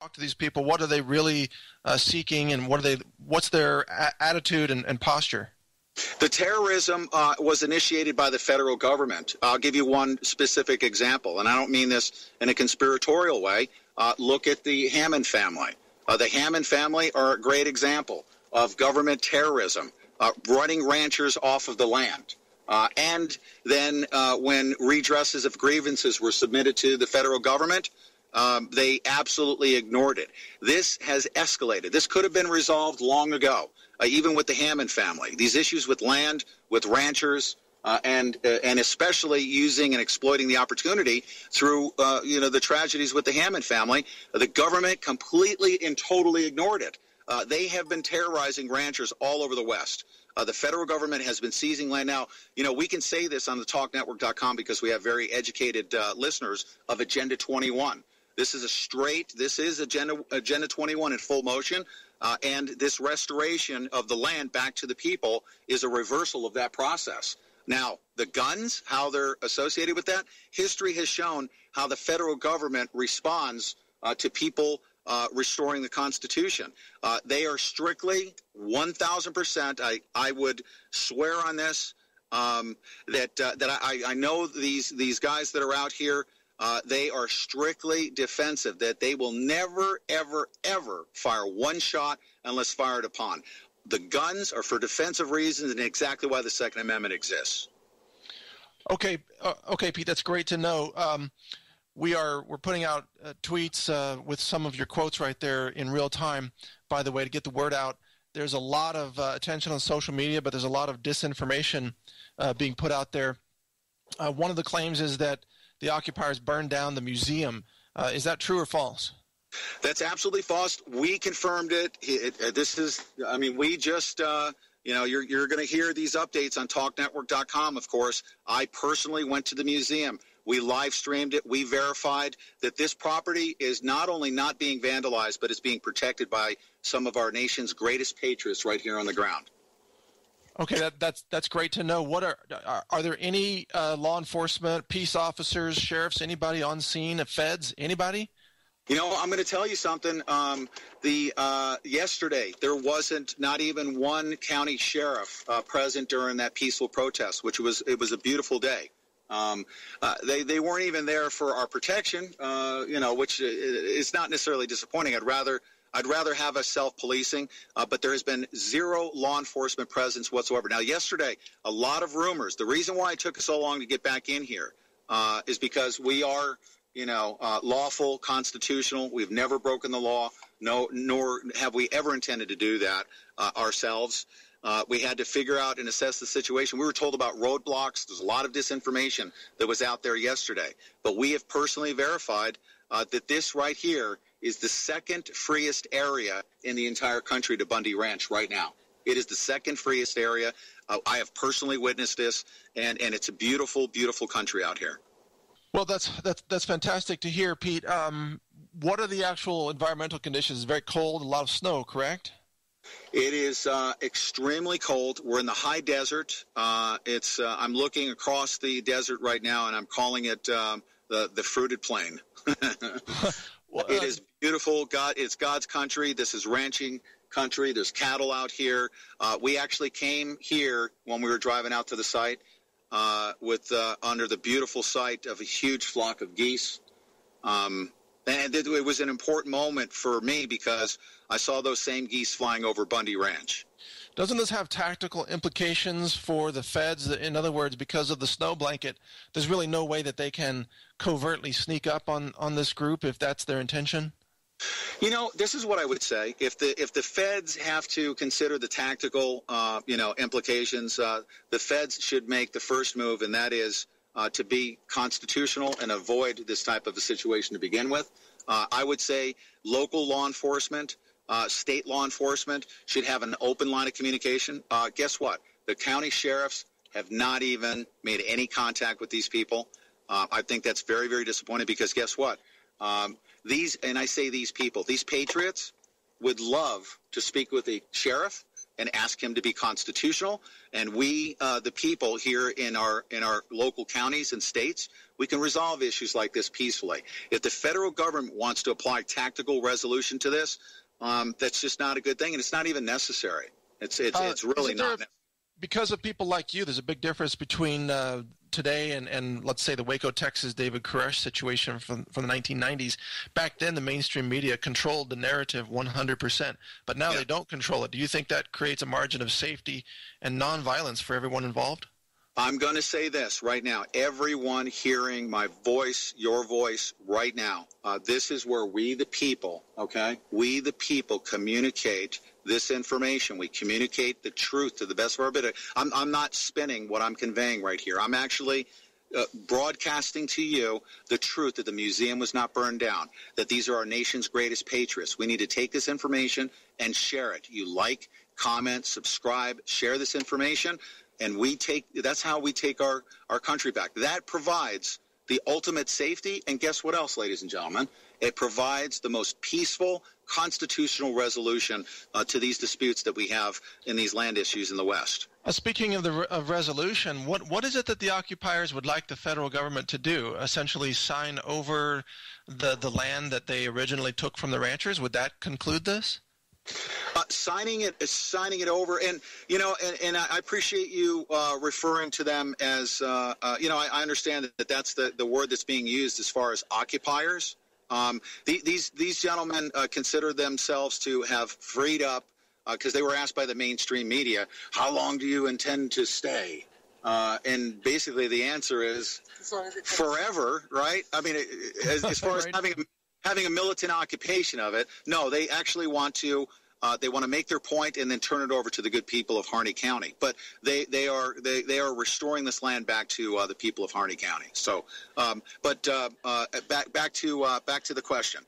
talk to these people, what are they really seeking, and what's their attitude and posture? The terrorism was initiated by the federal government. I'll give you one specific example, and I don't mean this in a conspiratorial way. Look at the Hammond family. The Hammond family are a great example of government terrorism, running ranchers off of the land. And then when redresses of grievances were submitted to the federal government, they absolutely ignored it. This has escalated. This could have been resolved long ago, even with the Hammond family. These issues with land, with ranchers, and especially using and exploiting the opportunity through the tragedies with the Hammond family, the government completely and totally ignored it. They have been terrorizing ranchers all over the West. The federal government has been seizing land. Now, we can say this on the TalkNetwork.com because we have very educated listeners of Agenda 21. This is Agenda 21 in full motion, and this restoration of the land back to the people is a reversal of that process. Now, the guns, how they're associated with that, history has shown how the federal government responds to people restoring the Constitution. They are strictly 1,000%. I would swear on this that I know these guys that are out here. They are strictly defensive, that they will never, ever, ever fire one shot unless fired upon. The guns are for defensive reasons, and exactly why the Second Amendment exists. Okay, Pete, that's great to know. We're putting out tweets with some of your quotes right there in real time, by the way, to get the word out. There's a lot of attention on social media, but there's a lot of disinformation being put out there. One of the claims is that the occupiers burned down the museum. Is that true or false? That's absolutely false. We confirmed it. We just, you're going to hear these updates on TalkNetwork.com, of course. I personally went to the museum. We live streamed it. We verified that this property is not only not being vandalized, but it's being protected by some of our nation's greatest patriots right here on the ground. Okay, that's great to know. What are there any law enforcement, peace officers, sheriffs, anybody on scene, feds, anybody? I'm going to tell you something. Yesterday there wasn't not even one county sheriff present during that peaceful protest, it was a beautiful day. They weren't even there for our protection, which is not necessarily disappointing. I'd rather have us self-policing, but there has been zero law enforcement presence whatsoever. Now, yesterday, a lot of rumors. The reason why it took us so long to get back in here is because we are, lawful, constitutional. We've never broken the law, nor have we ever intended to do that ourselves. We had to figure out and assess the situation. We were told about roadblocks. There's a lot of disinformation that was out there yesterday. But we have personally verified that this right here is the second freest area in the entire country to Bundy Ranch right now. It is the second freest area. I have personally witnessed this, and it's a beautiful, beautiful country out here. Well, that's fantastic to hear, Pete. What are the actual environmental conditions? It's very cold, a lot of snow, correct? It is extremely cold. We're in the high desert. I'm looking across the desert right now, and I'm calling it the fruited plain. It is beautiful. It's God's country. This is ranching country. There's cattle out here. We actually came here when we were driving out to the site under the beautiful sight of a huge flock of geese. And it was an important moment for me because I saw those same geese flying over Bundy Ranch. Doesn't this have tactical implications for the feds? In other words, because of the snow blanket, there's really no way that they can covertly sneak up on this group if that's their intention? This is what I would say. If the feds have to consider the tactical, implications, the feds should make the first move, and that is to be constitutional and avoid this type of a situation to begin with. I would say local law enforcement, state law enforcement should have an open line of communication. Guess what? The county sheriffs have not even made any contact with these people. I think that's very, very disappointing because guess what? These people, these patriots, would love to speak with the sheriff, and ask him to be constitutional. And we, the people here in our local counties and states, we can resolve issues like this peacefully. If the federal government wants to apply tactical resolution to this, that's just not a good thing, and it's not even necessary. It's really not necessary. Because of people like you, there's a big difference between today and let's say the Waco, Texas David Koresh situation from the 1990s. Back then, the mainstream media controlled the narrative 100%, but now they don't control it. Do you think that creates a margin of safety and nonviolence for everyone involved? I'm going to say this right now. Everyone hearing my voice, your voice right now, this is where we the people, we the people communicate this information. We communicate the truth to the best of our ability. I'm not spinning what I'm conveying right here. I'm actually broadcasting to you the truth that the museum was not burned down, that these are our nation's greatest patriots. We need to take this information and share it. You like, comment, subscribe, share this information, and that's how we take our country back. That provides the ultimate safety, and guess what else, ladies and gentlemen? It provides the most peaceful constitutional resolution to these disputes that we have in these land issues in the West. Speaking of resolution, what is it that the occupiers would like the federal government to do? Essentially sign over the land that they originally took from the ranchers? Would that conclude this? Signing it over, and and I appreciate you referring to them as I understand that that's the word that's being used as far as occupiers. These gentlemen consider themselves to have freed up because they were asked by the mainstream media, how long do you intend to stay? And basically the answer is forever, right? I mean, as far as having a militant occupation of it, no, they actually want to make their point and then turn it over to the good people of Harney County. But they are restoring this land back to the people of Harney County. So, back to the question.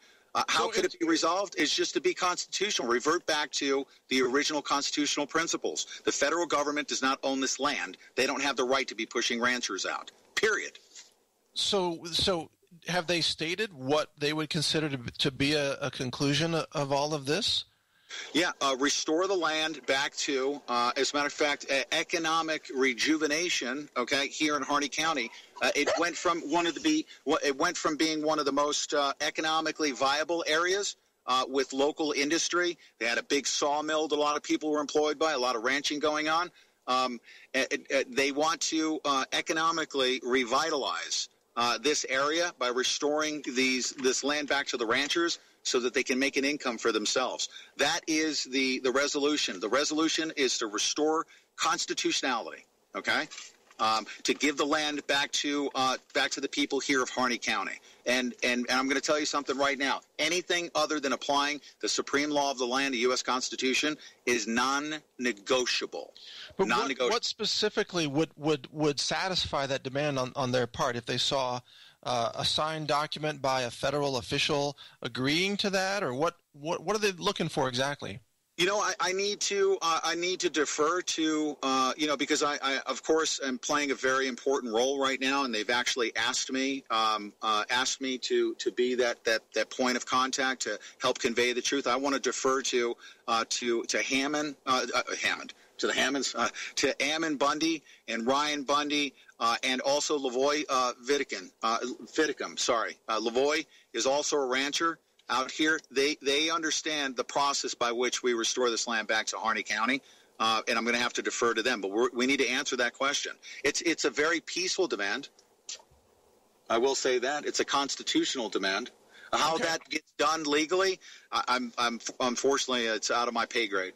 How could it be resolved? It's just to be constitutional, revert back to the original constitutional principles. The federal government does not own this land. They don't have the right to be pushing ranchers out, period. So have they stated what they would consider to be a conclusion of all of this? Yeah, restore the land back to, as a matter of fact, economic rejuvenation. Here in Harney County, it went from being one of the most economically viable areas with local industry. They had a big sawmill that a lot of people were employed by, a lot of ranching going on. They want to economically revitalize this area by restoring this land back to the ranchers, so that they can make an income for themselves. That is the resolution. The resolution is to restore constitutionality, to give the land back to the people here of Harney County. And I'm going to tell you something right now. Anything other than applying the supreme law of the land, the U.S. Constitution, is non-negotiable. But what specifically would satisfy that demand on their part if they saw a signed document by a federal official agreeing to that, or what are they looking for exactly? I need to defer to because I of course am playing a very important role right now, and they've actually asked me to be that point of contact to help convey the truth. I want to defer to Hammond, to the Hammonds, to Ammon Bundy and Ryan Bundy, and also Lavoy Fitticum. Lavoy is also a rancher out here. They understand the process by which we restore this land back to Harney County, and I'm going to have to defer to them. But we need to answer that question. It's a very peaceful demand. I will say that it's a constitutional demand. How that gets done legally, I'm unfortunately it's out of my pay grade.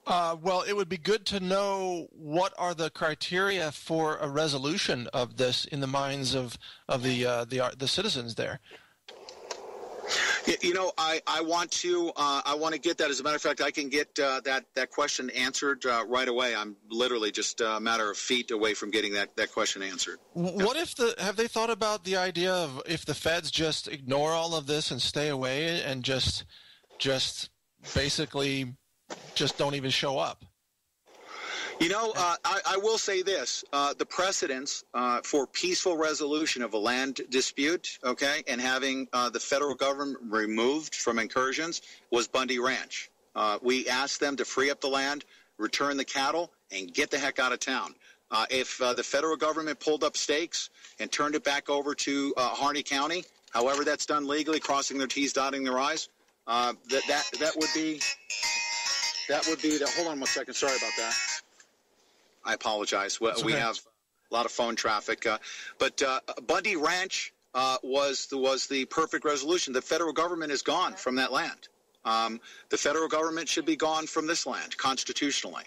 Well, it would be good to know what are the criteria for a resolution of this in the minds of the citizens there. I want to get that. As a matter of fact, I can get that question answered right away. I'm literally just a matter of feet away from getting that question answered. What if have they thought about the idea of if the feds just ignore all of this and stay away and just basically just don't even show up? I will say this. The precedents for peaceful resolution of a land dispute, and having the federal government removed from incursions was Bundy Ranch. We asked them to free up the land, return the cattle, and get the heck out of town. If the federal government pulled up stakes and turned it back over to Harney County, however that's done legally, crossing their T's, dotting their I's, that would be the. Hold on one second. Sorry about that. I apologize. We have a lot of phone traffic, but Bundy Ranch was the perfect resolution. The federal government is gone from that land. The federal government should be gone from this land constitutionally.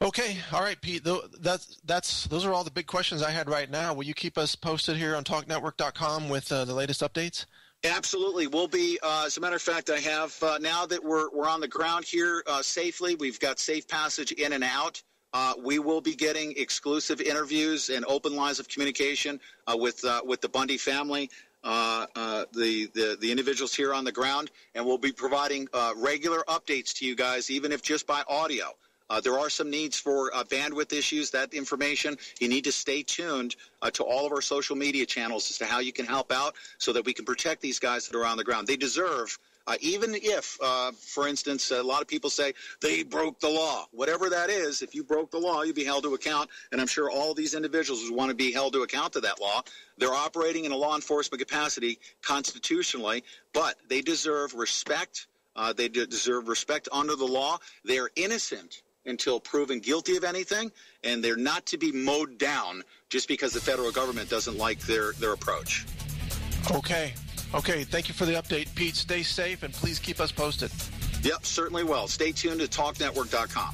Okay. All right, Pete. Those are all the big questions I had right now. Will you keep us posted here on TalkNetwork.com with the latest updates? Absolutely. We'll be, as a matter of fact, I have, now that we're on the ground here safely, we've got safe passage in and out. We will be getting exclusive interviews and open lines of communication with the Bundy family, the individuals here on the ground, and we'll be providing regular updates to you guys, even if just by audio. There are some needs for bandwidth issues. That information, you need to stay tuned to all of our social media channels as to how you can help out so that we can protect these guys that are on the ground. They deserve, even if, for instance, a lot of people say they broke the law. Whatever that is, if you broke the law, you'll be held to account. And I'm sure all these individuals would want to be held to account to that law. They're operating in a law enforcement capacity constitutionally, but they deserve respect. They deserve respect under the law. They are innocent until proven guilty of anything, and they're not to be mowed down just because the federal government doesn't like their approach. Okay. Thank you for the update, Pete. Stay safe, and please keep us posted. Yep, certainly will. Stay tuned to TalkNetwork.com.